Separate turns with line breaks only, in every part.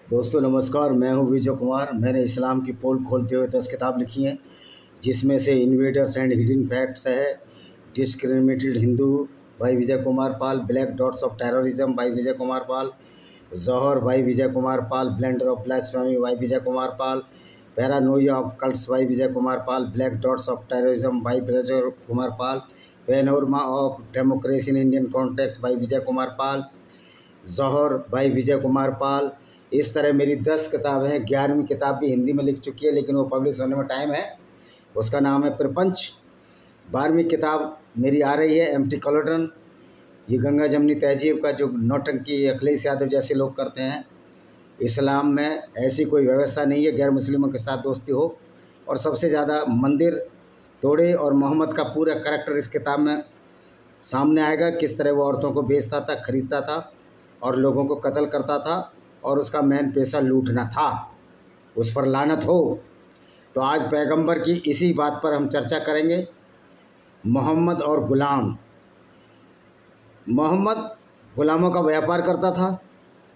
दोस्तों नमस्कार, मैं हूं विजय कुमार। मैंने इस्लाम की पोल खोलते हुए 10 किताब लिखी हैं, जिसमें से इन्वेडर्स एंड हिडन फैक्ट्स है, discriminated Hindu by Vijay Kumar Pal, black dots of terrorism by Vijay Kumar Pal, Jauhar by Vijay Kumar Pal, blender of blasphemy by Vijay Kumar Pal, paranoia of cults by Vijay Kumar Pal, black dots of terrorism by Vijay Kumar Pal, panorama of democracy in Indian context by Vijay Kumar Pal, Jauhar by Vijay Kumar Pal. इस तरह मेरी 10 किताबें हैं। 11वीं किताब भी हिंदी में लिख चुकी है, लेकिन वो पब्लिश होने में टाइम है। उसका नाम है प्रपंच। 12वीं किताब मेरी आ रही है एम्प्टी कॉलोड्रन। ये गंगा जमनी तहजीब का जो नौटंकी अखिलेश यादव जैसे लोग करते हैं। इस्लाम में ऐसी कोई व्यवस्था नहीं है गैर मुस्लिमों के साथ दोस्ती हो। और सबसे ज़्यादा मंदिर तोड़े और मोहम्मद का पूरा करैक्टर इस किताब में सामने आएगा। किस तरह वो औरतों को बेचता था, ख़रीदता था और लोगों को कत्ल करता था, और उसका मेन पैसा लूटना था। उस पर लानत हो। तो आज पैगंबर की इसी बात पर हम चर्चा करेंगे। मोहम्मद और ग़ुलाम। मोहम्मद ग़ुलामों का व्यापार करता था।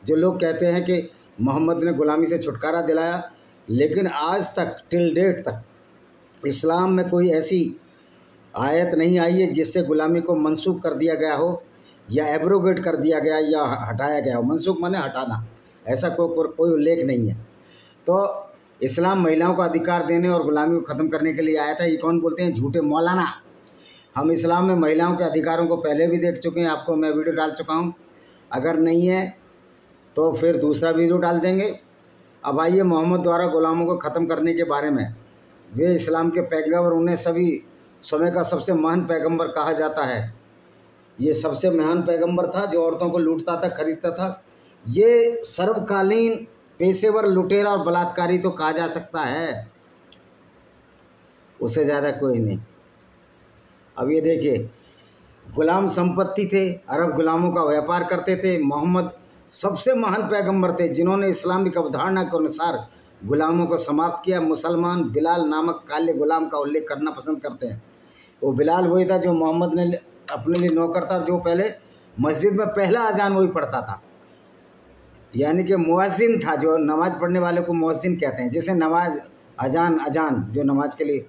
जो लोग कहते हैं कि मोहम्मद ने ग़ुलामी से छुटकारा दिलाया, लेकिन आज तक टिल डेट तक इस्लाम में कोई ऐसी आयत नहीं आई है जिससे ग़ुलामी को मनसूख कर दिया गया हो या एब्रोगेट कर दिया गया या हटाया गया हो। मनसूख माने हटाना, ऐसा कोई उल्लेख नहीं है। तो इस्लाम महिलाओं को अधिकार देने और ग़ुलामी को ख़त्म करने के लिए आया था। ये कौन बोलते हैं? झूठे मौलाना। हम इस्लाम में महिलाओं के अधिकारों को पहले भी देख चुके हैं, आपको मैं वीडियो डाल चुका हूँ। अगर नहीं है तो फिर दूसरा वीडियो डाल देंगे। अब आइए मोहम्मद द्वारा ग़ुलामों को ख़त्म करने के बारे में। वे इस्लाम के पैगंबर, उन्हें सभी समय का सबसे महान पैगंबर कहा जाता है। ये सबसे महान पैगंबर था जो औरतों को लूटता था, खरीदता था। ये सर्वकालीन पेशेवर लुटेरा और बलात्कारी तो कहा जा सकता है, उससे ज़्यादा कोई नहीं। अब ये देखिए, ग़ुलाम संपत्ति थे, अरब ग़ुलामों का व्यापार करते थे। मोहम्मद सबसे महान पैगंबर थे जिन्होंने इस्लामिक अवधारणा के अनुसार ग़ुलामों को समाप्त किया। मुसलमान बिलाल नामक काले ग़ुलाम का उल्लेख करना पसंद करते हैं। वो बिलाल वही था जो मोहम्मद ने अपने लिए नौकर था, जो पहले मस्जिद में पहला अजान वही पढ़ता था, यानी कि मुअज्जिन था। जो नमाज़ पढ़ने वाले को मुअज्जिन कहते हैं, जिसे नमाज अजान जो नमाज के लिए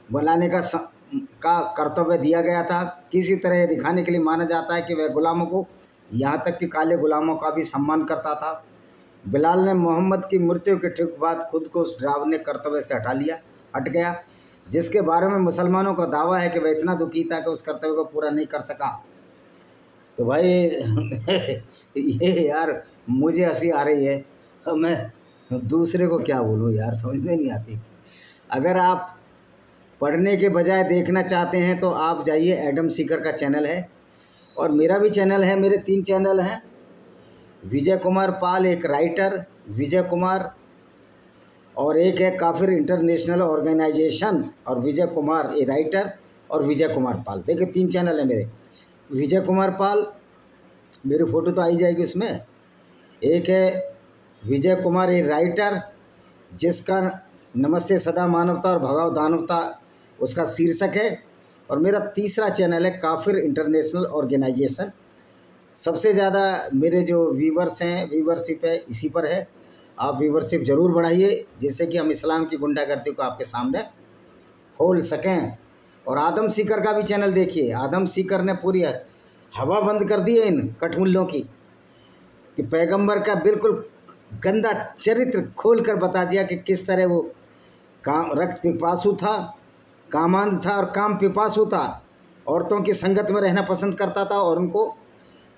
बुलाने का कर्तव्य दिया गया था। किसी तरह ये दिखाने के लिए माना जाता है कि वह ग़ुलामों को, यहाँ तक कि काले ग़ुलामों का भी सम्मान करता था। बिलाल ने मोहम्मद की मृत्यु के ठीक बाद खुद को उस डरावने कर्तव्य से हट गया, जिसके बारे में मुसलमानों का दावा है कि वह इतना दुखी था कि उस कर्तव्य को पूरा नहीं कर सका। तो भाई ये यार मुझे हंसी आ रही है, मैं दूसरे को क्या बोलूँ यार, समझ में नहीं आती। अगर आप पढ़ने के बजाय देखना चाहते हैं तो आप जाइए, एडम सीकर का चैनल है और मेरा भी चैनल है। मेरे 3 चैनल हैं। विजय कुमार पाल एक राइटर, विजय कुमार, और एक है काफिर इंटरनेशनल ऑर्गेनाइजेशन, और विजय कुमार ए राइटर, और विजय कुमार पाल। देखिए 3 चैनल है मेरे। विजय कुमार पाल, मेरी फ़ोटो तो आई जाएगी उसमें। एक है विजय कुमार ए राइटर, जिसका नमस्ते सदा मानवता और भगाओ दानवता उसका शीर्षक है। और मेरा तीसरा चैनल है काफिर इंटरनेशनल ऑर्गेनाइजेशन। सबसे ज़्यादा मेरे जो व्यूवर्स हैं, व्यूवरशिप है इसी पर है। आप व्यूवरशिप ज़रूर बढ़ाइए, जिससे कि हम इस्लाम की गुंडागर्दी को आपके सामने खोल सकें। और आदम सीकर का भी चैनल देखिए। आदम सीकर ने पूरी हवा बंद कर दी है इन कठमुल्लों की, कि पैगंबर का बिल्कुल गंदा चरित्र खोल कर बता दिया कि किस तरह वो रक्त पिपासु था, कामांध था और काम पिपासु था। औरतों की संगत में रहना पसंद करता था और उनको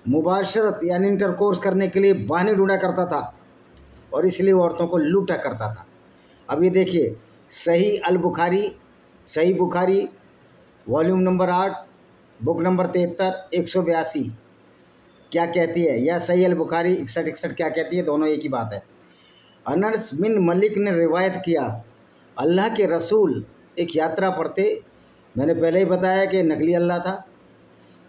मुबाशरत यानी इंटरकोर्स करने के लिए बहाने ढूंढा करता था, और इसलिए वो औरतों को लूटा करता था। अब ये देखिए, सही Bukhari volume number 8 book number 73 182 क्या कहती है, या सही अल बुखारी 61 क्या कहती है, दोनों एक ही बात है। अनस बिन मलिक ने रिवायत किया, अल्लाह के रसूल एक यात्रा पर थे। मैंने पहले ही बताया कि नकली अल्लाह था,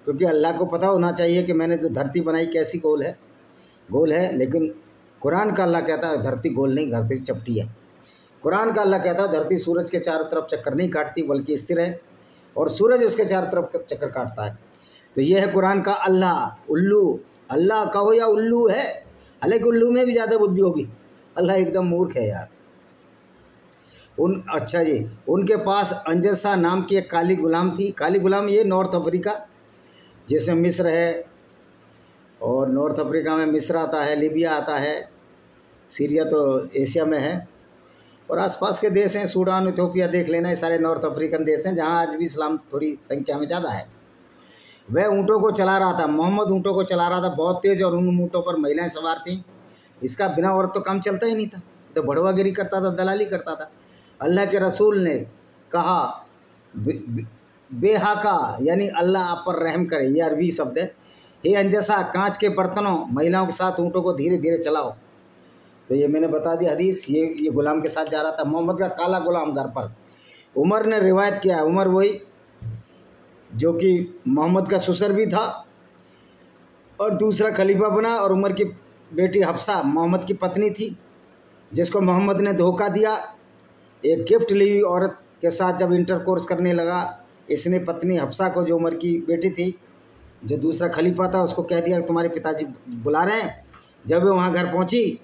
क्योंकि अल्लाह को पता होना चाहिए कि मैंने जो धरती बनाई कैसी गोल है। लेकिन कुरान का अल्लाह कहता है धरती गोल नहीं, धरती चपटी है। कुरान का अल्लाह कहता है धरती सूरज के चारों तरफ चक्कर नहीं काटती, बल्कि स्थिर है, और सूरज उसके चारों तरफ चक्कर काटता है। तो ये है कुरान का अल्लाह। उल्लू अल्लाह कहो या उल्लू है, हालांकि उल्लू में भी ज़्यादा बुद्धि होगी, अल्लाह एकदम मूर्ख है यार। अच्छा जी, उनके पास अंजसा नाम की एक काली गुलाम थी। काली गुलाम ये नॉर्थ अफ्रीका, जैसे मिस्र है, और नॉर्थ अफ्रीका में मिस्र आता है, लीबिया आता है, सीरिया तो एशिया में है, और आसपास के देश हैं, सूडान, इथियोपिया देख लेना, ये सारे नॉर्थ अफ्रीकन देश हैं जहाँ आज भी इस्लाम थोड़ी संख्या में ज़्यादा है। वह ऊँटों को चला रहा था, मोहम्मद ऊँटों को चला रहा था बहुत तेज़, और उन ऊँटों पर महिलाएं सवार थीं। इसका बिना औरत तो काम चलता ही नहीं था, तो बढ़वागिरी करता था, दलाली करता था। अल्लाह के रसूल ने कहा बेहाका, यानी अल्लाह आप पर रहम करे, ये अरबी शब्द है। हे अंजसा, कांच के बर्तनों महिलाओं के साथ ऊँटों को धीरे धीरे चलाओ। तो ये मैंने बता दी हदीस, ये गुलाम के साथ जा रहा था, मोहम्मद का काला गुलाम घर पर। उमर ने रिवायत किया है, उमर वही जो कि मोहम्मद का ससुर भी था और दूसरा खलीफा बना, और उमर की बेटी हफ्सा मोहम्मद की पत्नी थी, जिसको मोहम्मद ने धोखा दिया। एक गिफ्ट ली हुई औरत के साथ जब इंटरकोर्स करने लगा, इसने पत्नी हफ्सा को, जो उमर की बेटी थी, जो दूसरा खलीफा था, उसको कह दिया तुम्हारे पिताजी बुला रहे हैं। जब वो वहाँ घर पहुँची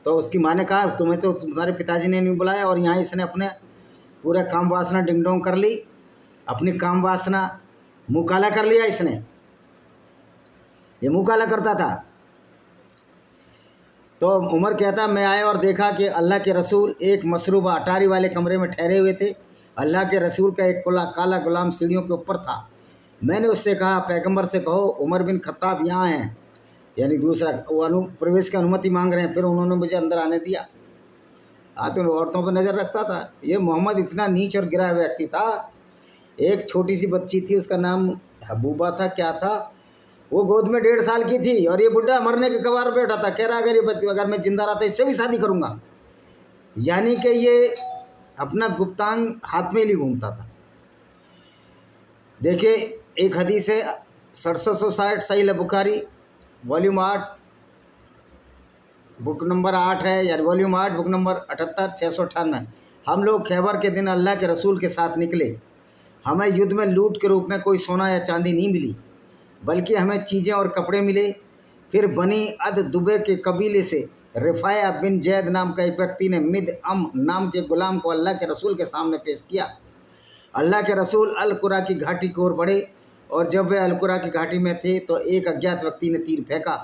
तो उसकी माँ ने कहा तुम्हें तो तुम्हारे पिताजी ने नहीं बुलाया, और यहाँ इसने अपने पूरा काम वासना डिंगडोंग कर ली, अपनी काम वासना मुँह काला कर लिया इसने। ये मुँह काला करता था। तो उमर कहता मैं आया और देखा कि अल्लाह के रसूल एक मसरूबा अटारी वाले कमरे में ठहरे हुए थे। अल्लाह के रसूल का एक काला गुलाम सीढ़ियों के ऊपर था। मैंने उससे कहा पैगंबर से कहो उमर बिन खत्ताब यहाँ हैं, यानी दूसरा वो प्रवेश की अनुमति मांग रहे हैं। फिर उन्होंने मुझे अंदर आने दिया। तो औरतों पर नज़र रखता था। ये मोहम्मद इतना नीच और गिरा हुआ व्यक्ति था। एक छोटी सी बच्ची थी, उसका नाम हबूबा था, क्या था, वो गोद में 1.5 साल की थी, और ये बुढ़ा मरने के कगार पे बैठा था। कह रहा अगर ये बच्ची, अगर मैं जिंदा रहता इससे भी शादी करूँगा। यानी कि ये अपना गुप्तांग हाथ में ही घूमता था। देखिए एक हदीस है 6760 सही बुखारी वॉल्यूम 8 बुक नंबर 8 है, यानी वॉल्यूम 8 बुक नंबर 78 698। हम लोग खैबर के दिन अल्लाह के रसूल के साथ निकले। हमें युद्ध में लूट के रूप में कोई सोना या चांदी नहीं मिली, बल्कि हमें चीज़ें और कपड़े मिले। फिर बनी अद दुबे के कबीले से रिफाया बिन जैद नाम का एक व्यक्ति ने मिद अम नाम के गुलाम को अल्लाह के रसूल के सामने पेश किया। अल्लाह के रसूल अल-कुरा की घाटी की ओर बढ़े, और जब वे अल-कुरा की घाटी में थे तो एक अज्ञात व्यक्ति ने तीर फेंका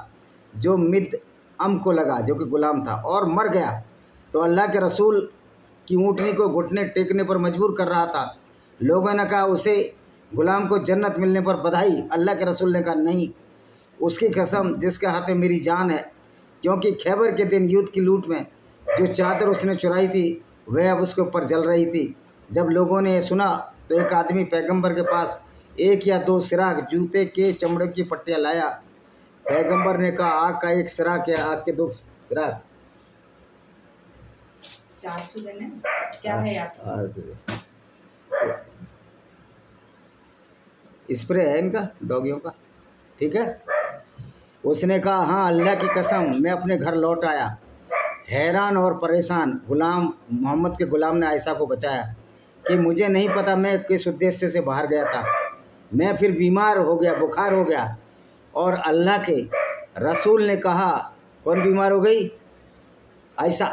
जो मिद अम को लगा, जो कि गुलाम था, और मर गया। तो अल्लाह के रसूल की ऊँटनी को घुटने टेकने पर मजबूर कर रहा था। लोगों ने कहा उसे गुलाम को जन्नत मिलने पर बधाई। अल्लाह के रसूल ने कहा नहीं, उसकी कसम जिसके हाथ में मेरी जान है, क्योंकि खैबर के दिन युद्ध की लूट में जो चादर उसने चुराई थी वह अब उसके ऊपर जल रही थी। जब लोगों ने सुना तो एक आदमी पैगंबर के पास 1 या 2 सिराग जूते के चमड़े की पट्टियाँ लाया। पैगंबर ने कहा आग का 1 सिराग या आग के 2 सिराग।
400 देने क्या है आपका?
स्प्रे है इनका डॉगियों का, ठीक है। उसने कहा हाँ अल्लाह की कसम मैं अपने घर लौट आया हैरान और परेशान। गुलाम मोहम्मद के गुलाम ने आयशा को बचाया कि मुझे नहीं पता मैं किस उद्देश्य से बाहर गया था। मैं फिर बीमार हो गया, बुखार हो गया, और अल्लाह के रसूल ने कहा कौन बीमार हो गई? आयशा।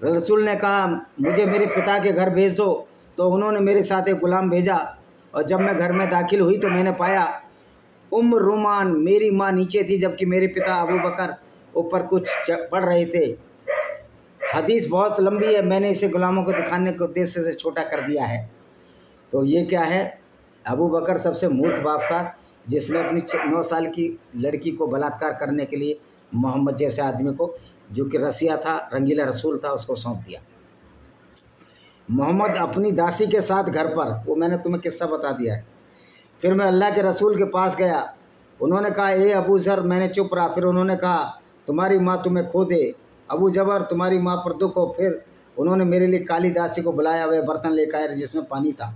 रसूल ने कहा मुझे मेरे पिता के घर भेज दो। तो उन्होंने मेरे साथ एक गुलाम भेजा, और जब मैं घर में दाखिल हुई तो मैंने पाया रुमान मेरी माँ नीचे थी, जबकि मेरे पिता अबू बकर ऊपर कुछ पढ़ रहे थे। हदीस बहुत लंबी है, मैंने इसे गुलामों को दिखाने के उद्देश्य से छोटा कर दिया है। तो ये क्या है, अबू बकर सबसे मूर्ख बाप था जिसने अपनी 9 साल की लड़की को बलात्कार करने के लिए मोहम्मद जैसे आदमी को, जो कि रसिया था, रंगीला रसूल था, उसको सौंप दिया। मोहम्मद अपनी दासी के साथ घर पर, वो मैंने तुम्हें किस्सा बता दिया है। फिर मैं अल्लाह के रसूल के पास गया। उन्होंने कहा ए अबू ज़र, मैंने चुप रहा। फिर उन्होंने कहा तुम्हारी माँ तुम्हें खो दे, अबू जबर तुम्हारी माँ पर दुख हो। फिर उन्होंने मेरे लिए काली दासी को बुलाया, वह बर्तन लेकर आए जिसमें पानी था।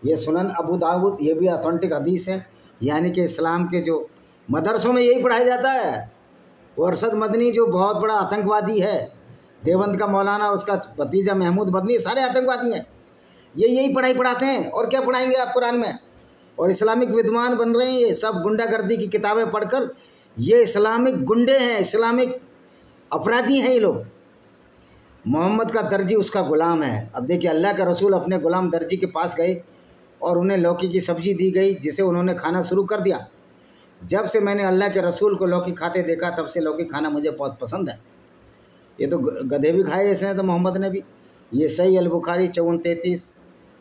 ये सुनन अबू दाऊद, ये भी ऑथेंटिक हदीस है। यानी कि इस्लाम के जो मदरसों में यही पढ़ाया जाता है। वो अरशद मदनी जो बहुत बड़ा आतंकवादी है, देवबंद का मौलाना, उसका भतीजा महमूद मदनी, सारे आतंकवादी हैं। ये यही पढ़ाई पढ़ाते हैं, और क्या पढ़ाएंगे आप कुरान में? और इस्लामिक विद्वान बन रहे हैं ये सब, गुंडागर्दी की किताबें पढ़कर। ये इस्लामिक गुंडे हैं, इस्लामिक अपराधी हैं ये लोग। मोहम्मद का दर्जी उसका ग़ुलाम है। अब देखिए, अल्लाह का रसूल अपने ग़ुलाम दर्जी के पास गए और उन्हें लौकी की सब्ज़ी दी गई, जिसे उन्होंने खाना शुरू कर दिया। जब से मैंने अल्लाह के रसूल को लौकी खाते देखा, तब से लौकी खाना मुझे बहुत पसंद है। ये तो गधे भी खाए इसने, तो मोहम्मद ने भी। ये सही अल बुखारी 54-33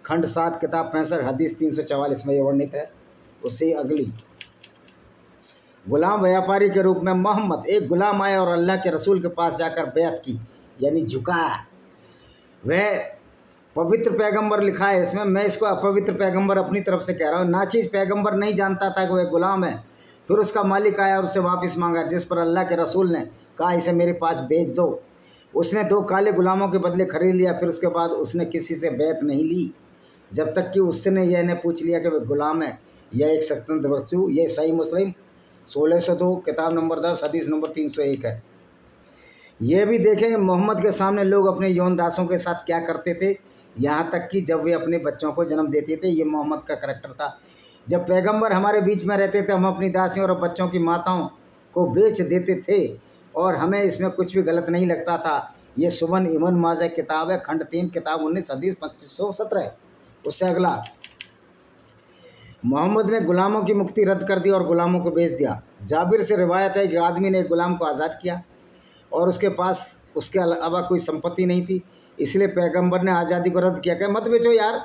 खंड 7 किताब 65 हदीस 344 में ये वर्णित है। उससे अगली, गुलाम व्यापारी के रूप में मोहम्मद, एक गुलाम आया और अल्लाह के रसूल के पास जाकर बैत की, यानी झुका। वह पवित्र पैगंबर लिखा है इसमें, मैं इसको अपवित्र पैगंबर अपनी तरफ से कह रहा हूँ। नाचीज पैगंबर नहीं जानता था कि वह गुलाम है। फिर उसका मालिक आया और उससे वापस मांगा, जिस पर अल्लाह के रसूल ने कहा, इसे मेरे पास बेच दो। उसने 2 काले गुलामों के बदले खरीद लिया। फिर उसके बाद उसने किसी से बैत नहीं ली, जब तक कि उसने यह न पूछ लिया कि वह गुलाम है या एक स्वतंत्र वस्तु। यह सही मुस्लिम 1602 किताब नंबर 10 हदीस नंबर 301 है। ये भी देखें मोहम्मद के सामने लोग अपने यौन दासों के साथ क्या करते थे, यहाँ तक कि जब वे अपने बच्चों को जन्म देते थे। ये मोहम्मद का करैक्टर था। जब पैगंबर हमारे बीच में रहते थे, हम अपनी दासियों और बच्चों की माताओं को बेच देते थे और हमें इसमें कुछ भी गलत नहीं लगता था। ये सुबन इबन माजा किताब है, खंड 3 किताब 19 हदीस 2517। उससे अगला, मोहम्मद ने गुलामों की मुक्ति रद्द कर दी और गुलामों को बेच दिया। जाबिर से रिवायत है कि आदमी ने एक गुलाम को आज़ाद किया और उसके पास उसके अलावा कोई संपत्ति नहीं थी, इसलिए पैगंबर ने आज़ादी को रद्द किया कि मत बेचो यार,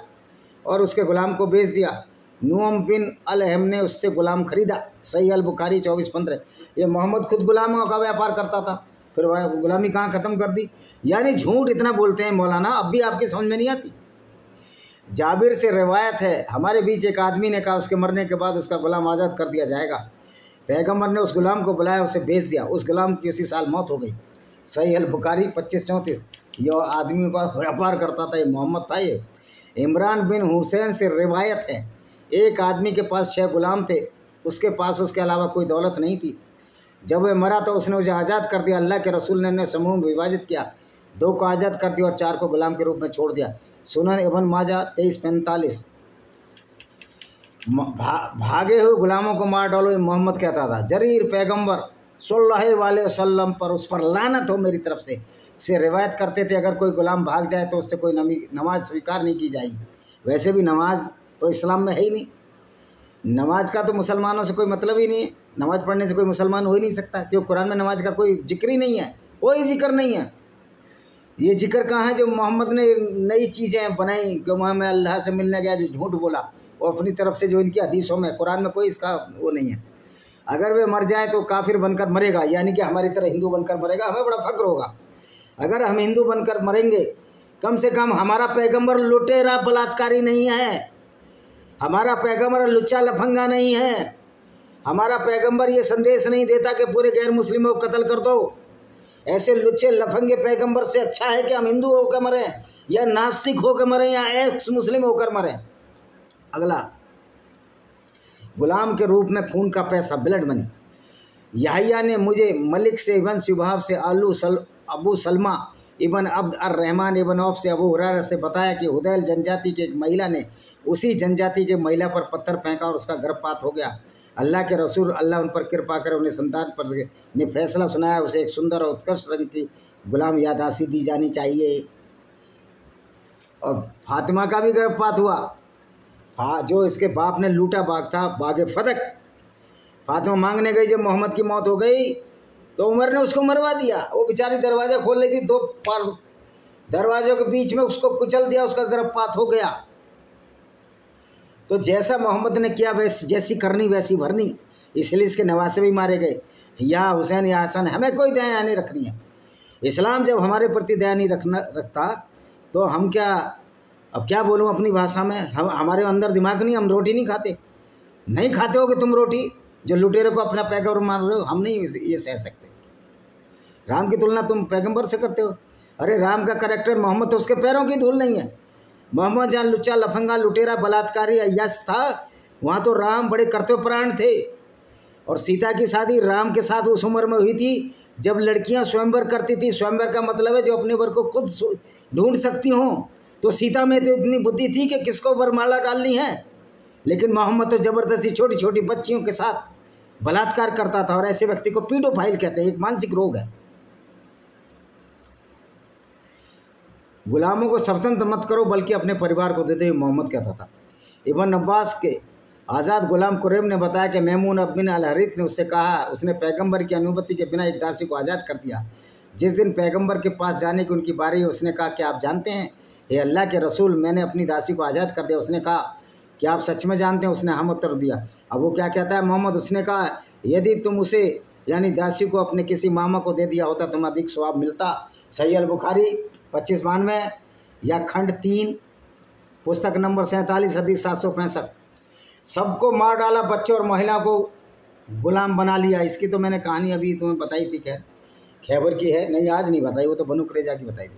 और उसके गुलाम को बेच दिया। नुअम बिन अल-हम ने उससे गुलाम खरीदा। सही अल बुखारी 24-15। ये मोहम्मद खुद गुलामों का व्यापार करता था, फिर वह गुलामी कहाँ ख़त्म कर दी। यानी झूठ इतना बोलते हैं मौलाना, अब भी आपकी समझ में नहीं आती। जाबिर से रिवायत है, हमारे बीच एक आदमी ने कहा, उसके मरने के बाद उसका गुलाम आज़ाद कर दिया जाएगा। पैगंबर ने उस गुलाम को बुलाया, उसे बेच दिया। उस गुलाम की उसी साल मौत हो गई। सही अल बुखारी 25-34। यह आदमी का व्यापार करता था, ये मोहम्मद था। ये इमरान बिन हुसैन से रिवायत है, एक आदमी के पास 6 गुलाम थे, उसके पास उसके अलावा कोई दौलत नहीं थी। जब वह मरा तो उसने उसे आज़ाद कर दिया। अल्लाह के रसूल ने उन्हें समूह में विभाजित किया, 2 को आज़ाद कर दिया और 4 को गुलाम के रूप में छोड़ दिया। सुनन इब्न माजा 23-45। भागे हुए गुलामों को मार डालो, ये मोहम्मद कहता था। जरीर पैगंबर सल्लल्लाहु अलैहि वसल्लम पर, उस पर लानत हो मेरी तरफ से रिवायत करते थे, अगर कोई गुलाम भाग जाए तो उससे कोई नमाज स्वीकार नहीं की जाएगी। वैसे भी नमाज तो इस्लाम में है ही नहीं। नमाज का तो मुसलमानों से कोई मतलब ही नहीं है। नमाज पढ़ने से कोई मुसलमान हो ही नहीं सकता, क्योंकि कुरान में नमाज का कोई जिक्र ही नहीं है, कोई जिक्र नहीं है। ये जिक्र कहाँ है जो मोहम्मद ने नई चीज़ें बनाई, जो वहाँ में अल्लाह से मिलने गया, जो झूठ बोला, और अपनी तरफ से जो इनकी हदीसों में, कुरान में कोई इसका वो नहीं है। अगर वे मर जाए तो काफिर बनकर मरेगा, यानी कि हमारी तरह हिंदू बनकर मरेगा, हमें बड़ा फक्र होगा। अगर हम हिंदू बनकर मरेंगे, कम से कम हमारा पैगंबर लुटेरा बलात्कारी नहीं है, हमारा पैगंबर लुच्चा लफंगा नहीं है, हमारा पैगंबर ये संदेश नहीं देता कि पूरे गैर मुस्लिमों को कत्ल कर दो। ऐसे लुच्चे लफंगे पैगंबर से अच्छा है कि हम हिंदू होकर मरें या नास्तिक होकर मरें या एक्स मुस्लिम होकर मरें। अगला, गुलाम के रूप में खून का पैसा, ब्लड मनी। याहिया ने मुझे मलिक से इबन शुभाब से अबू सलमा इबन अब्द अर्रहमान इबन औफ से अबू हुरैरा से बताया कि हुदैल जनजाति की एक महिला ने उसी जनजाति के महिला पर पत्थर फेंका और उसका गर्भपात हो गया। अल्लाह के रसूल, अल्लाह उन पर कृपा कर उन्हें संतान पर ने फैसला सुनाया, उसे एक सुंदर और उत्कृष्ट रंग की गुलाम यादासी दी जानी चाहिए। और फातिमा का भी गर्भपात हुआ, जो इसके बाप ने लूटा बाग था, बागे फदक। फातिमा मांगने गई, जब मोहम्मद की मौत हो गई तो उमर ने उसको मरवा दिया। वो बेचारी दरवाज़ा खोल रही थी, 2 दरवाज़ों के बीच में उसको कुचल दिया, उसका गर्भपात हो गया। तो जैसा मोहम्मद ने किया वैसी जैसी करनी वैसी भरनी, इसलिए इसके नवासे भी मारे गए। या हुसैन या हसन, हमें कोई दया नहीं रखनी है। इस्लाम जब हमारे प्रति दया नहीं रखता तो हम क्या, अब क्या बोलूँ अपनी भाषा में, हमारे अंदर दिमाग नहीं, हम रोटी नहीं खाते। नहीं खाते हो कि तुम रोटी, जो लुटेरे को अपना पैगंबर मान रहे हो, हम नहीं ये सह सकते। राम की तुलना तुम पैगंबर से करते हो। अरे राम का करैक्टर मोहम्मद तो उसके पैरों की धूल नहीं है। मोहम्मद जहाँ लुच्चा लफंगा लुटेरा बलात्कारी यश था, वहाँ तो राम बड़े कर्तव्यपरायण थे। और सीता की शादी राम के साथ उस उम्र में हुई थी जब लड़कियाँ स्वयंवर करती थी। स्वयंवर का मतलब है जो अपने वर को खुद ढूंढ सकती हों। तो सीता में तो इतनी बुद्धि थी कि किसको वरमाला डालनी है, लेकिन मोहम्मद तो ज़बरदस्ती छोटी छोटी बच्चियों के साथ बलात्कार करता था। और ऐसे व्यक्ति को पीडोफाइल कहते हैं, एक मानसिक रोग है। गुलामों को स्वतंत्र मत करो बल्कि अपने परिवार को दे दे, मोहम्मद कहता था। इब्न अब्बास के आज़ाद गुलाम कुरैब ने बताया कि मैमून बिन अल हरीथ ने उससे कहा, उसने पैगंबर की अनुमति के बिना एक दासी को आज़ाद कर दिया। जिस दिन पैगंबर के पास जाने की उनकी बारी, उसने कहा कि आप जानते हैं हे अल्लाह के रसूल, मैंने अपनी दासी को आज़ाद कर दिया। उसने कहा कि आप सच में जानते हैं? उसने हम उत्तर दिया। अब वो क्या कहता है मोहम्मद? उसने कहा यदि तुम उसे यानी दासी को अपने किसी मामा को दे दिया होता तुम अधिक स्वाब मिलता। सही अल बुखारी 2592 या खंड 3 पुस्तक नंबर 47 हदीस 765। सबको मार डाला, बच्चों और महिला को गुलाम बना लिया। इसकी तो मैंने कहानी अभी तुम्हें बताई थी, खैबर की है, नहीं आज नहीं बताई, वो तो बनु कुरैजा की बताई थी।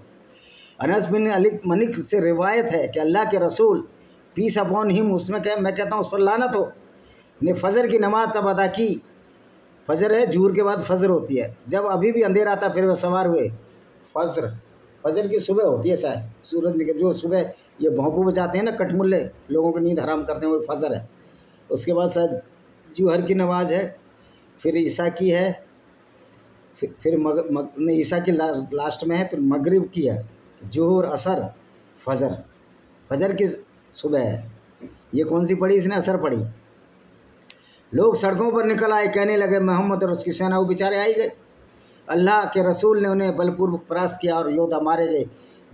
अनस बिन मलिक से रिवायत है कि अल्लाह के रसूल पीस अपॉन हिम, उसमें मैं कहता हूँ उस पर लानत हो, ने फजर की नमाज तब अदा की। फजर है, जूर के बाद फजर होती है, जब अभी भी अंधेरा था फिर वह सवार हुए। फजर की सुबह होती है शायद, सूरज निकल जो सुबह ये भौंपू बजाते हैं ना कटमुल्ले, लोगों को नींद हराम करते हैं, वो फजर है। उसके बाद शायद जूहर की नमाज है, फिर ईसा की है, फिर ईसा की लास्ट में है, फिर मगरिब की है, जोहर असर फजर की सुबह है। ये कौन सी पढ़ी इसने? असर पढ़ी। लोग सड़कों पर निकल आए, कहने लगे मोहम्मद और उसकी सेना वो बेचारे आई गए। अल्लाह के रसूल ने उन्हें बलपूर्वक परास्त किया और योद्धा मारे गए।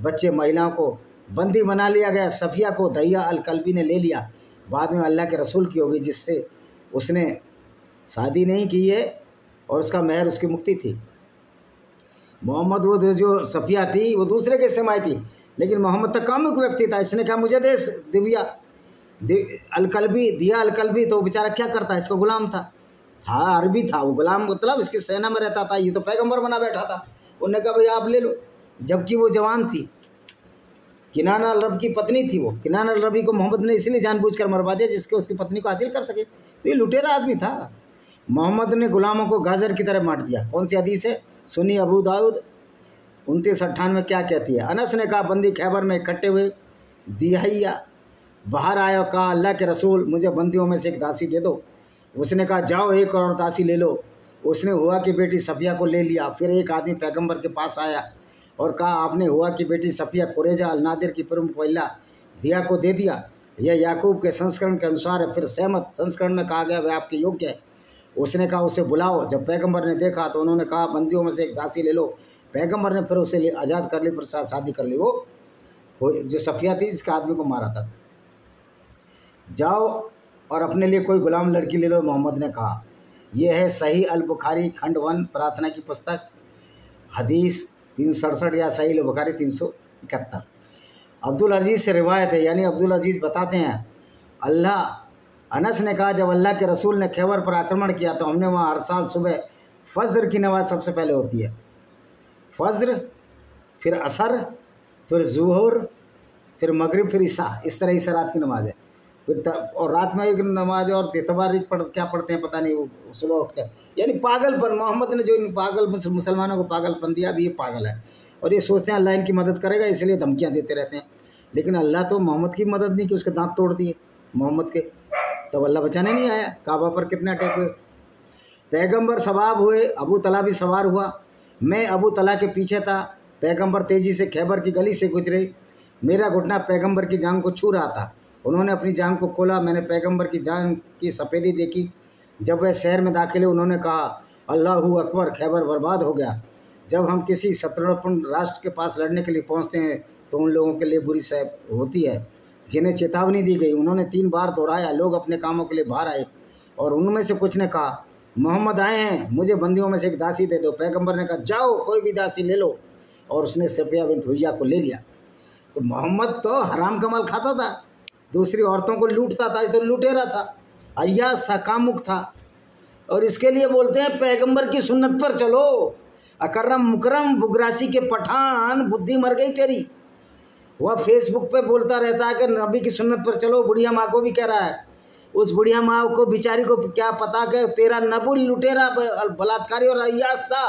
बच्चे महिलाओं को बंदी बना लिया गया। सफिया को दहिया अल कल्बी ने ले लिया, बाद में अल्लाह के रसूल की होगी, जिससे उसने शादी नहीं की है और उसका महर उसकी मुक्ति थी। मोहम्मद वो जो सफिया थी वो दूसरे के समय थी, लेकिन मोहम्मद तक कामुक व्यक्ति था। इसने कहा मुझे दे दिव्या अलकल्बी, दिया अलकल्बी। तो वो बेचारा क्या करता, इसका गुलाम था अरबी था वो गुलाम, मतलब इसकी सेना में रहता था। ये तो पैगंबर बना बैठा था। उन्होंने कहा भाई आप ले लो, जबकि वो जवान थी। किनान अल रबी की पत्नी थी वो। किनान अल रबी को मोहम्मद ने इसलिए जानबूझकर मरवा दिया जिसके उसकी पत्नी को हासिल कर सके। तो ये लुटेरा आदमी था। मोहम्मद ने गुलामों को गाजर की तरह बांट दिया। कौन सी हदीस है? सुनी अबू दाऊद 2998 क्या कहती है? अनस ने कहा बंदी खैबर में इकट्ठे हुए दिहाइया बाहर आया और कहा अल्लाह के रसूल मुझे बंदियों में से एक दासी दे दो। उसने कहा जाओ एक और दासी ले लो। उसने हुआ की बेटी सफिया को ले लिया। फिर एक आदमी पैगंबर के पास आया और कहा आपने हुआ की बेटी सफिया कुरैजा अल नादिर की प्रमुख महिला दिया को दे दिया। यह याकूब के संस्करण के अनुसार है। फिर सहमत संस्करण में कहा गया वह आपके योग्य है। उसने कहा उसे बुलाओ। जब पैगंबर ने देखा तो उन्होंने कहा बंदियों में से एक दासी ले लो। पैगंबर ने फिर उसे आज़ाद कर ली, फिर शादी कर ली। वो जो सफिया थी जिसका आदमी को मारा था। जाओ और अपने लिए कोई गुलाम लड़की ले लो, मोहम्मद ने कहा। यह है सही अल बुखारी खंड 1 प्रार्थना की पुस्तक हदीस 367 या सही अल बुखारी 371। अब्दुल अजीज़ से रिवायत है, यानी अब्दुल अजीज़ बताते हैं अनस ने कहा जब अल्लाह के रसूल ने खैबर पर आक्रमण किया तो हमने वहाँ हर साल सुबह फज्र की नमाज़ सबसे पहले होती है। फज्र, फिर असर, फिर ज़ुहर, फिर मगरिब, फिर ईसा। इस तरह इस रात की नमाज़ है। फिर और रात में एक नमाज और तबारीक क्या पढ़ते हैं पता नहीं, वो सुबह उठ कर। यानी पागलपन, मोहम्मद ने जो इन पागल मुसलमानों को पागलपन दिया, अभी ये पागल है और ये सोचते हैं अल्लाह इनकी मदद करेगा, इसलिए धमकियाँ देते रहते हैं। लेकिन अल्लाह तो मोहम्मद की मदद नहीं की, उसके दांत तोड़ दिए मोहम्मद के, तब अल्लाह बचाने नहीं आया। काबा पर कितने अटैक हुए। पैगंबर सवाब हुए, अबू तला भी सवार हुआ। मैं अबू तला के पीछे था। पैगंबर तेज़ी से खैबर की गली से गुजरे। मेरा घुटना पैगंबर की जांघ को छू रहा था। उन्होंने अपनी जांघ को खोला। मैंने पैगंबर की जांघ की सफ़ेदी देखी। जब वह शहर में दाखिल हुए उन्होंने कहा अल्लाहू अकबर, खैबर बर्बाद हो गया। जब हम किसी शत्रुपूर्ण राष्ट्र के पास लड़ने के लिए पहुंचते हैं तो उन लोगों के लिए बुरी सह होती है जिन्हें चेतावनी दी गई। उन्होंने 3 बार दोहराया। लोग अपने कामों के लिए बाहर आए और उनमें से कुछ ने कहा मोहम्मद आए हैं, मुझे बंदियों में से एक दासी दे दो। पैगंबर ने कहा जाओ कोई भी दासी ले लो, और उसने सफिया बिन्त हुय्या को ले लिया। तो मोहम्मद तो हराम का माल खाता था, दूसरी औरतों को लूटता था, तो लुटेरा था, अय्यास था, कामुक था। और इसके लिए बोलते हैं पैगंबर की सुन्नत पर चलो। अकरम मुकरम बुगरासी के पठान, बुद्धि मर गई तेरी। वह फेसबुक पे बोलता रहता है कि नबी की सुन्नत पर चलो। बुढ़िया माँ को भी कह रहा है। उस बुढ़िया माँ को बेचारी को क्या पता कि तेरा नबुल लुटेरा बलात्कारी और अय्यास था।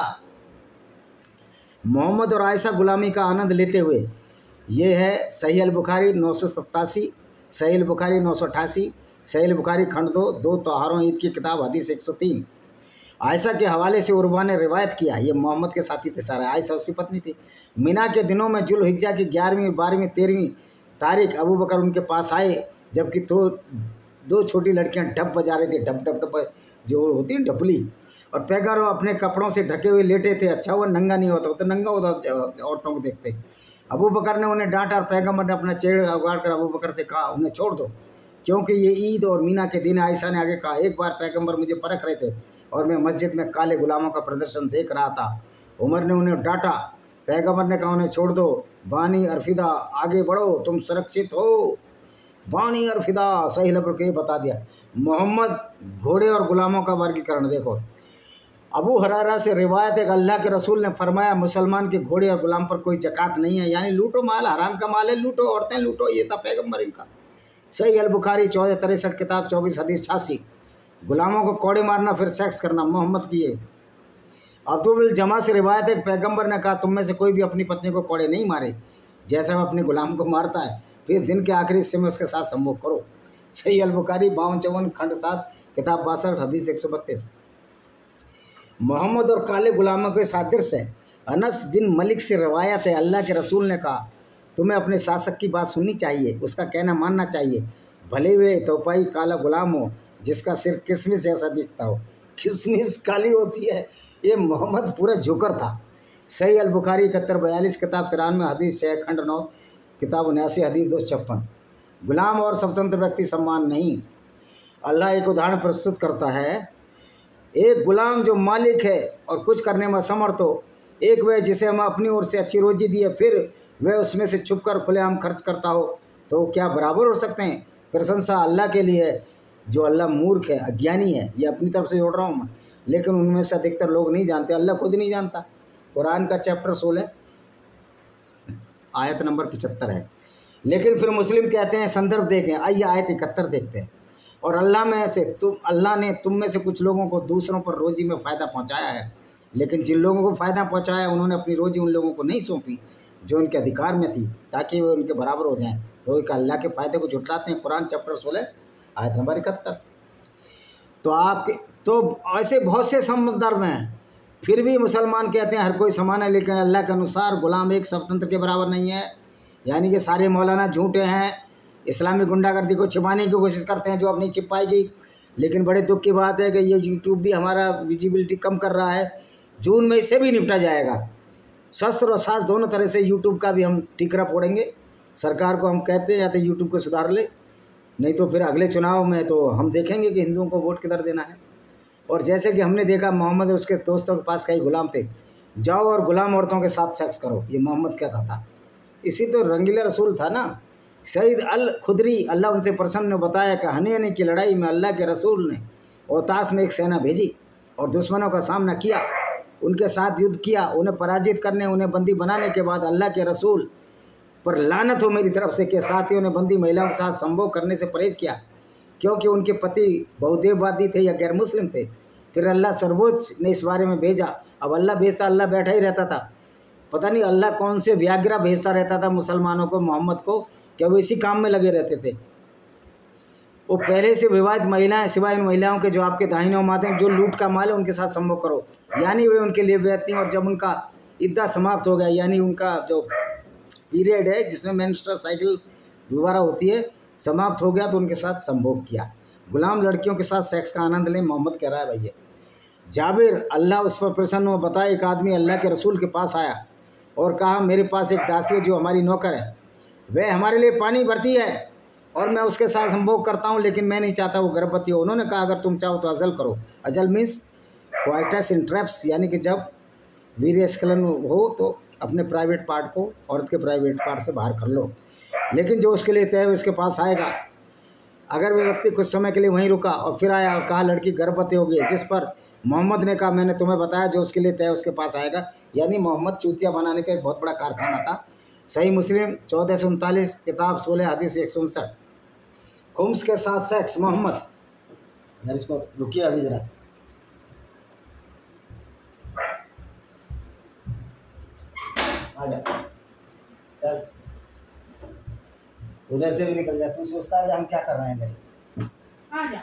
मोहम्मद और आयशा गुलामी का आनंद लेते हुए, ये है सही अल बुखारी 987, सही अल बुखारी 988, सही अल बुखारी खंड 2 त्योहारों ईद की किताब हदीस 103। आयशा के हवाले से उर्वा ने रिवायत किया, ये मोहम्मद के साथी थे सारे। आयशा उसकी पत्नी थी। मीना के दिनों में जुल्हिज्जा की 11वीं, 12वीं, 13वीं तारीख अबू बकर उनके पास आए, जबकि तो दो छोटी लड़कियां ढप बजा रही थी, ढप ढप ढप जो होती है ढपली, और पैगम्बर अपने कपड़ों से ढके हुए लेटे थे। अच्छा वो नंगा नहीं होता, वो तो नंगा होता औरतों को देखते। अबू बकर ने उन्हें डांटा और पैगम्बर ने अपना चेहरा उगाड़ कर अबू बकर से कहा, उन्हें छोड़ दो, क्योंकि ये ईद और मीना के दिन। आयशा ने आगे कहा, एक बार पैगम्बर मुझे परख रहे थे और मैं मस्जिद में काले गुलामों का प्रदर्शन देख रहा था। उमर ने उन्हें डांटा। पैगम्बर ने कहा, उन्हें छोड़ दो। बानी अरफिदा, आगे बढ़ो, तुम सुरक्षित हो। बानी अरफिदा सही लफ्ज़ के बता दिया। मोहम्मद घोड़े और गुलामों का वर्गीकरण देखो। अबू हुरैरा से रिवायत है कि अल्लाह के रसूल ने फरमाया, मुसलमान के घोड़े और गुलाम पर कोई ज़कात नहीं है, यानी लूटो माल, हराम का माल है, लूटो, औरतें लूटो। ये था पैगम्बर इनका। सही अल बुखारी 1463 किताब 24 हदीस 86। गुलामों को कोड़े मारना फिर सेक्स करना मोहम्मद की है। अब्दुल जमा से रिवायत है कि पैगम्बर ने कहा, तुम में से कोई भी अपनी पत्नी को कोड़े नहीं मारे जैसा वह अपने गुलाम को मारता है, फिर दिन के आखिरी हिस्से में उसके साथ संभोग करो। सही अल बुखारी 52-54 खंड 7 किताब 62 हदीस 132। मोहम्मद और काले गुलामों के सादृश्य है। अनस बिन मलिक से रिवायत है, अल्लाह के रसूल ने कहा, तुम्हें अपने शासक की बात सुननी चाहिए, उसका कहना मानना चाहिए, भले हुए तोपाई काला गुलाम हो जिसका सिर किशमिश जैसा दिखता हो। किशमिश काली होती है, ये मोहम्मद पूरा जोकर था। सही अल बुखारी 71-42 किताब 93 हदीस 6 खंड 9 किताब 79 हदीस 256। गुलाम और स्वतंत्र व्यक्ति सम्मान नहीं। अल्लाह एक उदाहरण प्रस्तुत करता है, एक गुलाम जो मालिक है और कुछ करने में असमर्थ हो, एक वह जिसे हम अपनी ओर से अच्छी रोजी दी है, फिर वह उसमें से छुपकर खुलेआम खर्च करता हो, तो क्या बराबर हो सकते हैं? प्रशंसा अल्लाह के लिए है, जो अल्लाह मूर्ख है, अज्ञानी है। ये अपनी तरफ से जोड़ रहा हूँ मैं, लेकिन उनमें से अधिकतर लोग नहीं जानते, अल्लाह खुद नहीं जानता। कुरान का चैप्टर 16 आयत नंबर 75 है। लेकिन फिर मुस्लिम कहते हैं, संदर्भ देखें, आइए आयत 71 देखते हैं। और अल्लाह ने तुम में से कुछ लोगों को दूसरों पर रोजी में फ़ायदा पहुंचाया है, लेकिन जिन लोगों को फ़ायदा पहुंचाया उन्होंने अपनी रोजी उन लोगों को नहीं सौंपी जो उनके अधिकार में थी, ताकि वे उनके बराबर हो जाएं। तो एक अल्लाह के फ़ायदे को झुटलाते हैं। कुरान चैप्टर 16 आयत नंबर 71। तो ऐसे बहुत से संदर्भ हैं। फिर भी मुसलमान कहते हैं हर कोई समान है, लेकिन अल्लाह के अनुसार गुलाम एक स्वतंत्र के बराबर नहीं है। यानी कि सारे मौलाना झूठे हैं, इस्लामी गुंडागर्दी को छिपाने की कोशिश करते हैं जो अब नहीं छिप पाएगी। लेकिन बड़े दुख की बात है कि ये यूट्यूब भी हमारा विजिबिलिटी कम कर रहा है। जून में इससे भी निपटा जाएगा। शस्त्र और साज दोनों तरह से यूट्यूब का भी हम टिकरा फोड़ेंगे। सरकार को हम कहते हैं या तो यूट्यूब को सुधार ले, नहीं तो फिर अगले चुनाव में तो हम देखेंगे कि हिंदुओं को वोट किधर देना है। और जैसे कि हमने देखा, मोहम्मद और उसके दोस्तों के पास कई गुलाम थे, जाओ और गुलाम औरतों के साथ सेक्स करो, ये मोहम्मद कहता था। इसी तो रंगीला रसूल था ना। सईद अल खुदरी अल्लाह उनसे प्रसन्न ने बताया कि हनीनी की लड़ाई में अल्लाह के रसूल ने औतास में एक सेना भेजी और दुश्मनों का सामना किया, उनके साथ युद्ध किया, उन्हें पराजित करने, उन्हें बंदी बनाने के बाद अल्लाह के रसूल पर लानत हो मेरी तरफ से कि साथियों ने बंदी महिलाओं के साथ संभोग करने से परहेज किया, क्योंकि उनके पति बहुदेववादी थे या गैर मुस्लिम थे। फिर अल्लाह सर्वोच्च ने इस बारे में भेजा। अब अल्लाह भेजता, अल्लाह बैठा ही रहता था। पता नहीं अल्लाह कौन से व्याग्रा भेजता रहता था मुसलमानों को, मोहम्मद को, क्या वो इसी काम में लगे रहते थे। वो पहले से विवाहित महिलाएं, सिवाय इन महिलाओं के जो आपके दाहिने माते हैं, जो लूट का माल है, उनके साथ संभोग करो, यानी वे उनके लिए बेहती हैं। और जब उनका इद्दा समाप्त हो गया, यानी उनका जो पीरियड है जिसमें मेंस्ट्रुअल साइकिल दोबारा होती है, समाप्त हो गया, तो उनके साथ संभोग किया। गुलाम लड़कियों के साथ सेक्स का आनंद लें, मोहम्मद कह रहा है भैया। जाबिर अल्लाह उस पर प्रसन्न हो बताया, एक आदमी अल्लाह के रसूल के पास आया और कहा, मेरे पास एक दासी है जो हमारी नौकर है, वह हमारे लिए पानी भरती है और मैं उसके साथ संभोग करता हूँ, लेकिन मैं नहीं चाहता वो गर्भवती हो। उन्होंने कहा, अगर तुम चाहो तो अजल करो। अजल मीन्स क्वाइटस इंट्रेप्स, यानी कि जब वीर्य स्खलन हो तो अपने प्राइवेट पार्ट को औरत के प्राइवेट पार्ट से बाहर कर लो, लेकिन जो उसके लिए तय है उसके पास आएगा। अगर वह व्यक्ति कुछ समय के लिए वहीं रुका और फिर आया और कहा लड़की गर्भवती हो गई, जिस पर मोहम्मद ने कहा, मैंने तुम्हें बताया जो उसके लिए तय है उसके पास आएगा। यानी मोहम्मद चूतिया बनाने का एक बहुत बड़ा कारखाना था। सही मुस्लिम 1439 किताब 16 हदीस 159। खुम्स के साथ सेक्स मोहम्मद, यार इसको रुकिए अभी ज़रा। आ जा, चल उधर से भी निकल जा। तू सोचता है कि हम क्या कर रहे हैं इधर?
आ जा।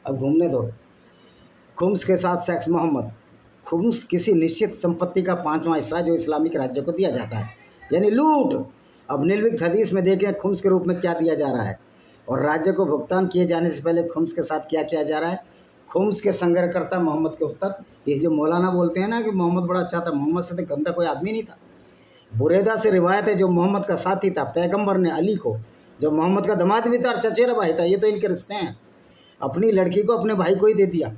अब घूमने दो। खुम्स के साथ सेक्स। मोहम्मद, खुम्स किसी निश्चित संपत्ति का 5वां हिस्सा जो इस्लामिक राज्य को दिया जाता है, यानी लूट। अब निम्नलिखित हदीस में देखें खुम्स के रूप में क्या दिया जा रहा है और राज्य को भुगतान किए जाने से पहले खुम्स के साथ क्या किया जा रहा है। खुम्स के संग्रहकर्ता मोहम्मद के उत्तर, ये जो मौलाना बोलते हैं ना कि मोहम्मद बड़ा अच्छा था, मोहम्मद से तो गंदा कोई आदमी नहीं था। बुरेदा से रिवायत है, जो मोहम्मद का साथी था, पैगंबर ने अली को, जो मोहम्मद का दामाद भी था और चचेरा भाई था, ये तो इनके रिश्ते हैं, अपनी लड़की को अपने भाई को ही दे दिया।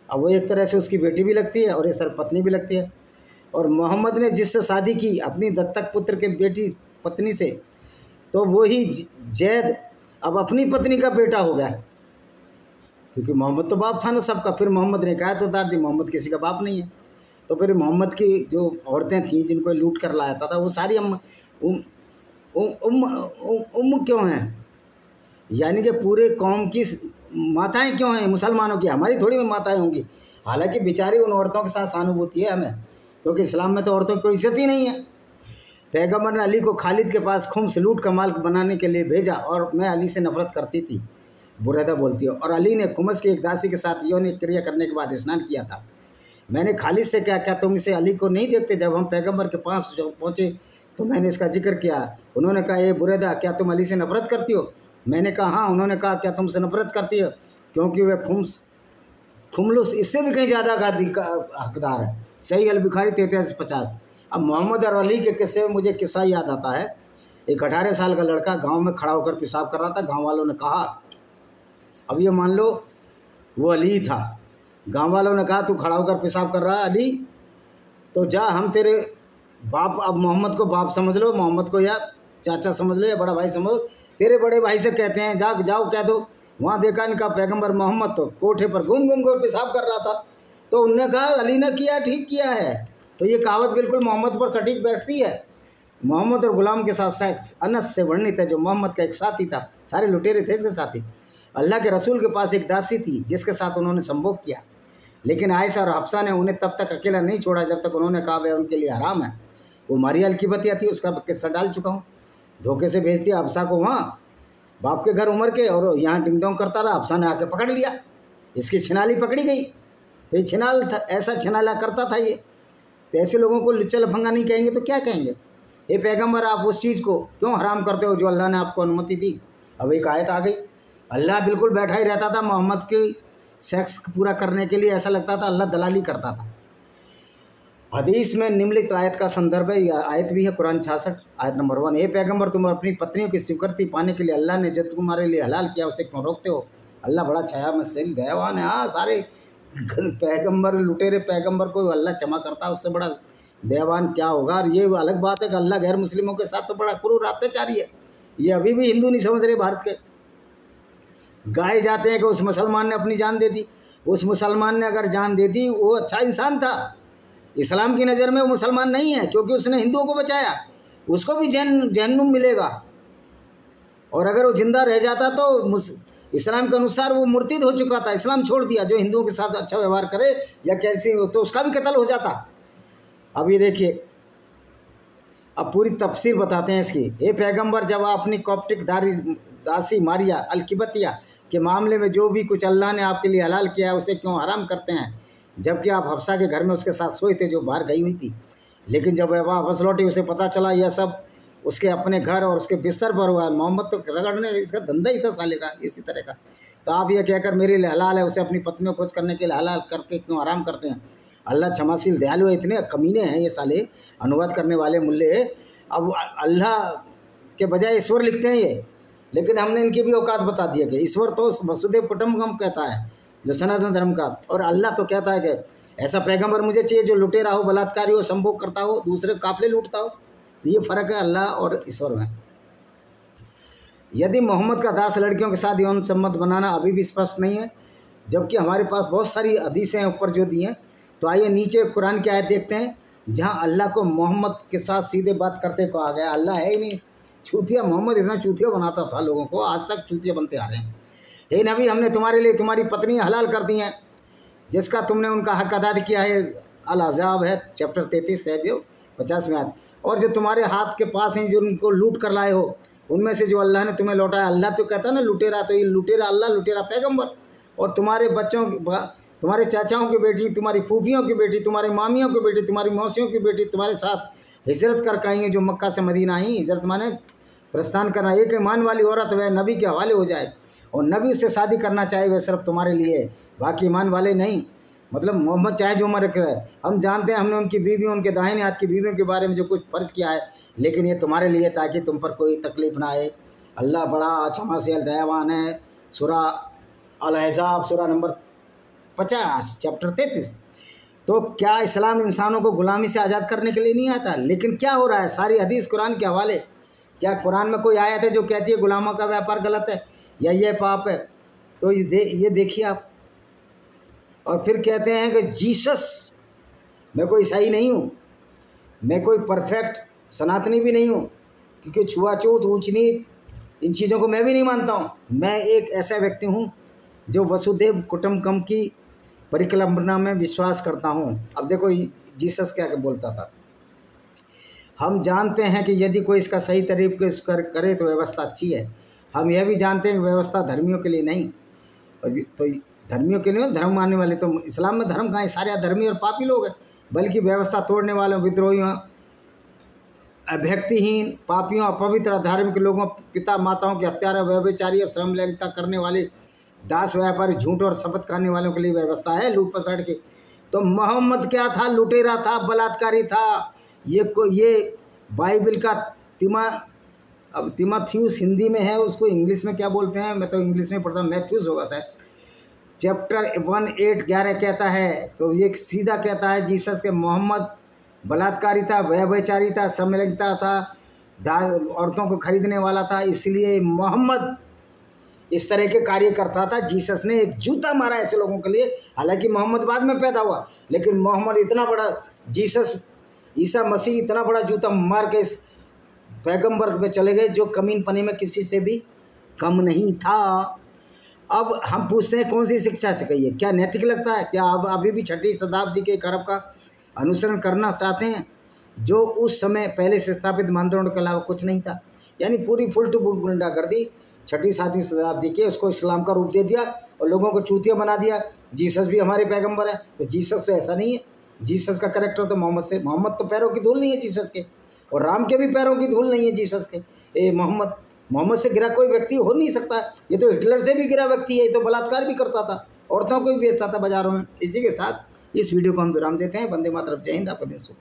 अब वो एक तरह से उसकी बेटी भी लगती है और इस तरह पत्नी भी लगती है। और मोहम्मद ने जिससे शादी की अपनी दत्तक पुत्र के बेटी पत्नी से, तो वो ही जैद अब अपनी पत्नी का बेटा हो गया, क्योंकि मोहम्मद तो बाप था ना सबका। फिर मोहम्मद ने कहा तो उतार दी, मोहम्मद किसी का बाप नहीं है। तो फिर मोहम्मद की जो औरतें थीं जिनको लूट कर लाया था वो सारी क्यों हैं, यानी कि पूरे कौम की माताएं क्यों हैं मुसलमानों की, हमारी थोड़ी माताएं होंगी। हालांकि बेचारी उन औरतों के साथ सहानुभूति है हमें, क्योंकि इस्लाम में तो औरतों की कोई इज्जत ही नहीं है। पैगंबर ने अली को खालिद के पास खुम्स लूट का माल बनाने के लिए भेजा और मैं अली से नफरत करती थी, बुरैदा बोलती है। और अली ने खुम्स की एक दासी के साथ यौन क्रिया करने के बाद स्नान किया था। मैंने खालिद से क्या तुम इसे अली को नहीं देखते? जब हम पैगंबर के पास पहुँचे तो मैंने इसका जिक्र किया। उन्होंने कहा, ये बुरैदा, क्या तुम अली से नफरत करती हो? मैंने कहा हाँ। उन्होंने कहा, क्या तुमसे नफरत करती हो? क्योंकि वह खुमलुस इससे भी कहीं ज़्यादा हकदार है। सही अल बुखारी 3350। अब मोहम्मद और अली के किस्से में मुझे किस्सा याद आता है। एक 18 साल का लड़का गांव में खड़ा होकर पेशाब कर रहा था। गांव वालों ने कहा, अब ये मान लो वो अली था, गांव वालों ने कहा तू खड़ा होकर पेशाब कर रहा है अली, तो जा, हम तेरे बाप, अब मोहम्मद को बाप समझ लो, मोहम्मद को या चाचा समझ लो या बड़ा भाई समझ लो, तेरे बड़े भाई से कहते हैं जाओ कह दो। वहाँ देखा इनका पैगंबर मोहम्मद तो कोठे पर घूम कर पेशाब कर रहा था। तो उनने कहा अली ने किया, ठीक किया है। तो ये कहावत बिल्कुल मोहम्मद पर सटीक बैठती है। मोहम्मद और गुलाम के साथ सेक्स अनस से वर्णित है, जो मोहम्मद का एक साथी था। सारे लुटेरे थे इसके साथी। अल्लाह के रसूल के पास एक दासी थी जिसके साथ उन्होंने संभोग किया, लेकिन आयशा और हफ्सा ने उन्हें तब तक अकेला नहीं छोड़ा जब तक उन्होंने कहा वह उनके लिए हराम है। वो मारिया अलकीबतिया थी, उसका किस्सा डाल चुका हूँ। धोखे से भेज दिया हफ्सा को वहाँ बाप के घर उमर के, और यहाँ टिंग टोंग करता रहा। हफ्सा ने आके पकड़ लिया, इसकी छिनाली पकड़ी गई। तो ये छिनाल था, ऐसा छिनाला करता था ये। तो ऐसे लोगों को लुच्चा लफंगा नहीं कहेंगे तो क्या कहेंगे? ये पैगंबर, आप उस चीज़ को क्यों हराम करते हो जो अल्लाह ने आपको अनुमति दी? अब एक आयत आ गई, अल्लाह बिल्कुल बैठा ही रहता था मोहम्मद की सेक्स पूरा करने के लिए। ऐसा लगता था अल्लाह दलाली करता था। हदीस में निम्नलिखित आयत का संदर्भ है, यह आयत भी है कुरान 66 आयत नंबर 1। हे पैगंबर, तुम अपनी पत्नियों की स्वीकृति पाने के लिए अल्लाह ने जो तुम्हारे लिए हलाल किया उसे क्यों रोकते हो? अल्लाह बड़ा छाया में से दयावान है। हाँ, सारे पैगंबर लुटेरे पैगंबर को अल्लाह क्षमा करता है, उससे बड़ा दयावान क्या होगा? और ये अलग बात है कि अल्लाह गैर मुस्लिमों के साथ तो बड़ा क्रूर अत्याचारी है। ये अभी भी हिंदू नहीं समझ रहे भारत के। गाए जाते हैं कि उस मुसलमान ने अपनी जान दे दी। उस मुसलमान ने अगर जान दे दी वो अच्छा इंसान था। इस्लाम की नज़र में वो मुसलमान नहीं है, क्योंकि उसने हिंदुओं को बचाया। उसको भी जहन्नुम मिलेगा। और अगर वो जिंदा रह जाता तो इस्लाम के अनुसार वो मुर्तिद हो चुका था, इस्लाम छोड़ दिया। जो हिंदुओं के साथ अच्छा व्यवहार करे या कैसी हो तो उसका भी कत्ल हो जाता। अब ये देखिए, अब पूरी तफसीर बताते हैं इसकी। हे पैगंबर, जब आप अपनी कॉप्टिक दासी मारिया अलकिबतिया के मामले में जो भी कुछ अल्लाह ने आपके लिए हलाल किया है उसे क्यों हराम करते हैं, जबकि आप हफ्सा के घर में उसके साथ सोए थे जो बाहर गई हुई थी? लेकिन जब वह वापस लौटी उसे पता चला यह सब उसके अपने घर और उसके बिस्तर पर हुआ है। मोहम्मद तो रगड़ने, इसका धंधा ही था साले का इसी तरह का। तो आप यह कहकर मेरे लिए हलाल है उसे अपनी पत्नियों को खुश करने के लिए हलाल करके क्यों हराम करते हैं? अल्लाह क्षमाशील दयालु है। इतने कमीने हैं ये साले अनुवाद करने वाले मुल्ले। अब अल्लाह के बजाय ईश्वर लिखते हैं ये, लेकिन हमने इनकी भी औकात बता दी है कि ईश्वर तो वसुदेव कुटुंबकम कहता है जो सनातन धर्म का, और अल्लाह तो कहता है कि ऐसा पैगंबर मुझे चाहिए जो लुटेरा हो, बलात्कारी हो, संभोग करता हो, दूसरे काफिले लूटता हो। तो ये फ़र्क है अल्लाह और ईश्वर में। यदि मोहम्मद का दास लड़कियों के साथ यौन संबंध बनाना अभी भी स्पष्ट नहीं है, जबकि हमारे पास बहुत सारी हदीसें हैं ऊपर जो दी हैं। तो आइए नीचे कुरान की आयत देखते हैं जहाँ अल्लाह को मोहम्मद के साथ सीधे बात करते कहा गया। अल्लाह है ही नहीं, चूतिया। मोहम्मद इतना चूतिया बनाता था लोगों को, आज तक चूतिया बनते आ रहे हैं। हे नबी, हमने तुम्हारे लिए तुम्हारी पत्नी हलाल कर दी हैं जिसका तुमने उनका हक अदा किया है। अल-अहज़ाब है चैप्टर 33 है जो 50 में आयत। और जो तुम्हारे हाथ के पास हैं जो उनको लूट कर लाए हो उनमें से जो अल्लाह ने तुम्हें लौटाया। अल्लाह तो कहता है ना लुटेरा, तो ये लुटेरा अल्लाह, लुटेरा पैगंबर। और तुम्हारे बच्चों तुम्हारे चाचाओं की बेटी, तुम्हारी फूफियों की बेटी, तुम्हारे मामियों की बेटी, तुम्हारी मौसियों की बेटी तुम्हारे साथ हिजरत कर आएंगे, जो मक्का से मदीना आई। हिजरत माने प्रस्थान करना। एक ईमान वाली औरत वह नबी के हवाले हो जाए और नबी उससे शादी करना चाहे, वह सिर्फ तुम्हारे लिए, बाकी ईमान वाले नहीं। मतलब मोहम्मद चाहे जो उम्र करे, हम जानते हैं हमने उनकी बीवियों, उनके दाहिने हाथ की बीवियों के बारे में जो कुछ फर्ज किया है, लेकिन ये तुम्हारे लिए ताकि तुम पर कोई तकलीफ ना आए। अल्लाह बड़ा क्षमा से दयावान है। सूरा अल-अहज़ाब सूरा नंबर 50 चैप्टर 33। तो क्या इस्लाम इंसानों को गुलामी से आज़ाद करने के लिए नहीं आता? लेकिन क्या हो रहा है? सारी हदीस कुरान के हवाले। क्या कुरान में कोई आयत है जो कहती है गुलामों का व्यापार गलत है या ये पाप है? तो ये देखिए आप। और फिर कहते हैं कि जीसस, मैं कोई ईसाई नहीं हूँ, मैं कोई परफेक्ट सनातनी भी नहीं हूँ, क्योंकि छुआछूत, ऊंच नीच, इन चीज़ों को मैं भी नहीं मानता हूँ। मैं एक ऐसा व्यक्ति हूँ जो वसुदेव कुटुंबकम की परिकल्पना में विश्वास करता हूँ। अब देखो जीसस क्या बोलता था। हम जानते हैं कि यदि कोई इसका सही तरीके से करे तो व्यवस्था अच्छी है। हम यह भी जानते हैं कि व्यवस्था धर्मियों के लिए नहीं। तो धर्मियों के लिए, धर्म मानने वाले, तो इस्लाम में धर्म कहाँ है? सारे धर्मी और पापी लोग हैं। बल्कि व्यवस्था तोड़ने वालों, विद्रोहियों, अभक्तिहीन, पापियों, अपवित्र, अधार्मिक लोगों, पिता माताओं के हत्यारा, व्यभिचारी और समलैंगिकता करने वाले, दास व्यापारी, झूठ और शपथ खाने वालों के लिए व्यवस्था है लूट पसाड़ की। तो मोहम्मद क्या था? लुटेरा था, बलात्कारी था। ये बाइबल का तिमोथियुस हिंदी में है, उसको इंग्लिश में क्या बोलते हैं? मैं तो इंग्लिश में पढ़ता हूँ, मैथ्यूस होगा शायद। चैप्टर 1:8-11 कहता है, तो ये सीधा कहता है जीसस के मोहम्मद बलात्कारी था, व्यभिचारी था, समलैंगिकता था, औरतों को खरीदने वाला था। इसलिए मोहम्मद इस तरह के कार्य करता था। जीसस ने एक जूता मारा ऐसे लोगों के लिए। हालांकि मोहम्मद बाद में पैदा हुआ, लेकिन मोहम्मद इतना बड़ा, जीसस ईसा मसीह इतना बड़ा जूता मार के इस पैगंबर पे चले गए जो कमीनपनी में किसी से भी कम नहीं था। अब हम पूछते हैं कौन सी शिक्षा सिखाई है? क्या नैतिक लगता है? क्या अब अभी भी 6वीं शताब्दी के एक अरब का अनुसरण करना चाहते हैं जो उस समय पहले से स्थापित मानदंडों के अलावा कुछ नहीं था? यानी पूरी फुल टू फुल उल्टा कर दी 6वीं-7वीं शताब्दी के, उसको इस्लाम का रूप दे दिया और लोगों को चूतिया बना दिया। जीसस भी हमारे पैगंबर है, तो जीसस तो ऐसा नहीं है। जीसस का कैरेक्टर तो मोहम्मद तो पैरों की धूल नहीं है जीसस के, और राम के भी पैरों की धूल नहीं है जीसस के। मोहम्मद से गिरा कोई व्यक्ति हो नहीं सकता। ये तो हिटलर से भी गिरा व्यक्ति है। ये तो बलात्कार भी करता था, औरतों को भी बेचता था बाजारों में। इसी के साथ इस वीडियो को हम विराम देते हैं। वंदे मातरम, जय हिंद। आपका दिन शुभ।